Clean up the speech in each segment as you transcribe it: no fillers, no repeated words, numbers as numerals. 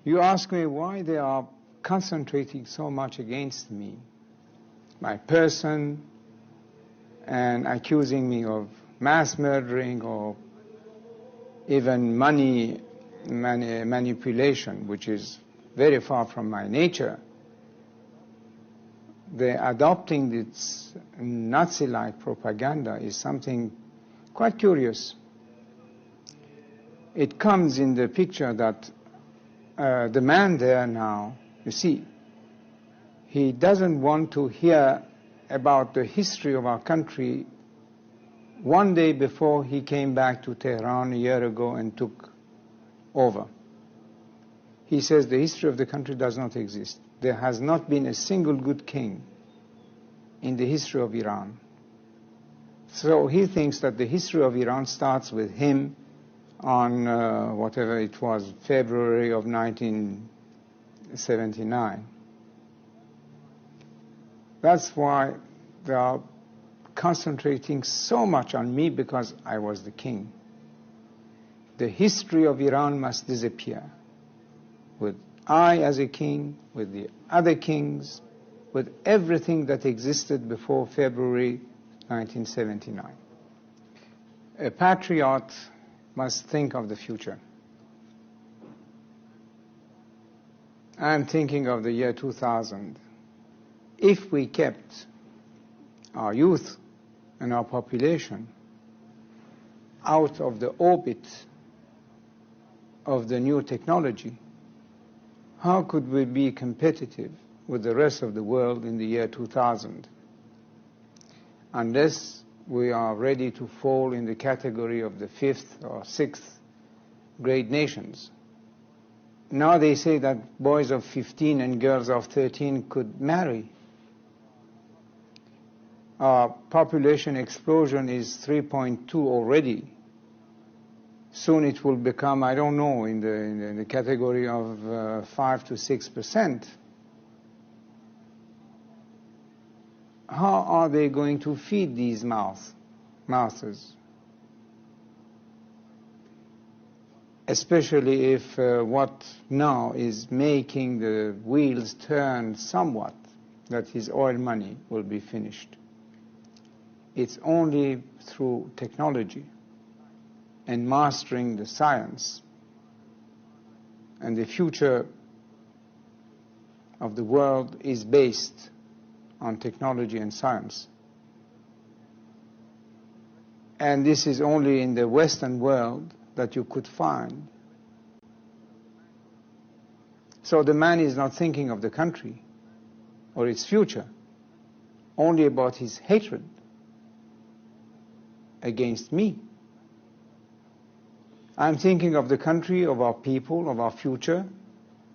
You ask me why they are concentrating so much against me, my person, and accusing me of mass murdering or even money manipulation, which is very far from my nature. They're adopting this Nazi-like propaganda is something quite curious. It comes in the picture that the man there now, you see, he doesn't want to hear about the history of our country one day before he came back to Tehran a year ago and took over. He says the history of the country does not exist. There has not been a single good king in the history of Iran. So he thinks that the history of Iran starts with him on whatever it was, February of 1979. That's why they are concentrating so much on me, because I was the king. The history of Iran must disappear, with I as a king, with the other kings, with everything that existed before February 1979. A patriot must think of the future. I'm thinking of the year 2000. If we kept our youth and our population out of the orbit of the new technology, how could we be competitive with the rest of the world in the year 2000? Unless we are ready to fall in the category of the 5th or 6th grade nations. Now they say that boys of 15 and girls of 13 could marry. Our population explosion is 3.2 already. Soon it will become, I don't know, in the category of 5 to 6%. How are they going to feed these mouths? Especially if what now is making the wheels turn somewhat, that his oil money will be finished. It's only through technology and mastering the science, and the future of the world is based on technology and science. And this is only in the Western world that you could find. So the man is not thinking of the country or its future, only about his hatred against me. I'm thinking of the country, of our people, of our future,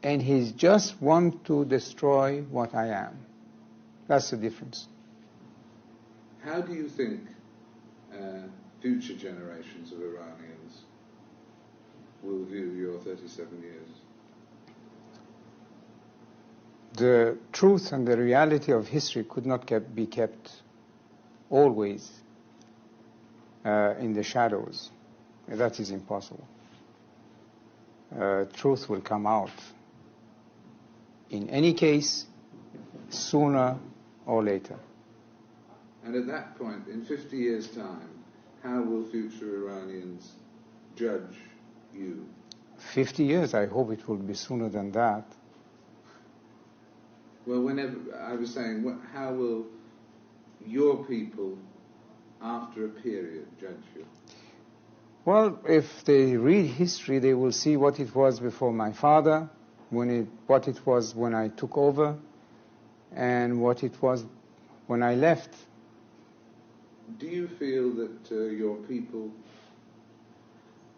and he just wants to destroy what I am. That's the difference. How do you think future generations of Iranians will view your 37 years? The truth and the reality of history could not be kept always in the shadows. That is impossible. Truth will come out. In any case, sooner or later. And at that point, in 50 years' time, how will future Iranians judge you? 50 years, I hope it will be sooner than that. Well, whenever, I was saying, how will your people, after a period, judge you? Well, if they read history, they will see what it was before my father, what it was when I took over, and what it was when I left. Do you feel that your people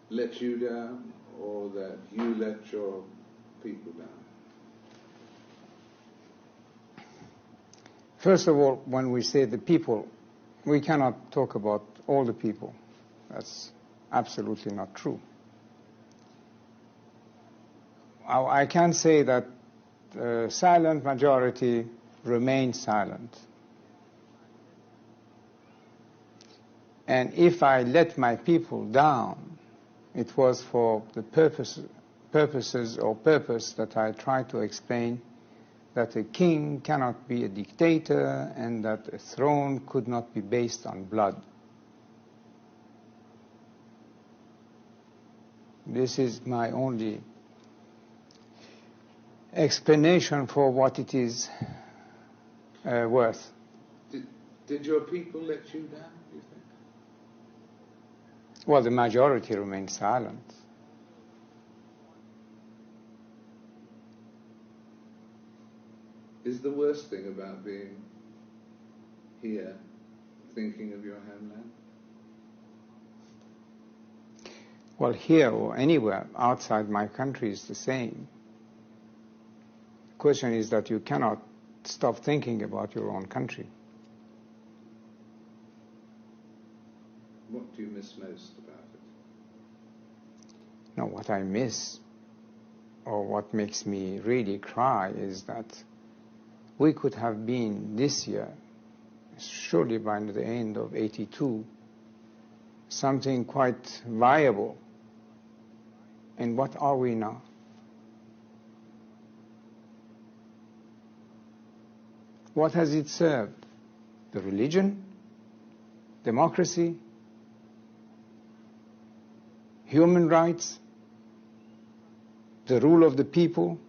let you down, or that you let your people down? First of all, when we say the people, we cannot talk about all the people. That's absolutely not true. I can say that the silent majority remained silent. And if I let my people down, it was for the purposes or purpose that I try to explain that a king cannot be a dictator and that a throne could not be based on blood. This is my only explanation for what it is worth. Did your people let you down, do you think? Well, the majority remained silent. Is the worst thing about being here thinking of your homeland? Well, here or anywhere outside my country is the same. The question is that you cannot stop thinking about your own country. What do you miss most about it? No, what I miss, or what makes me really cry, is that we could have been this year, surely by the end of '82, something quite viable. And what are we now? What has it served? The religion? Democracy? Human rights? The rule of the people?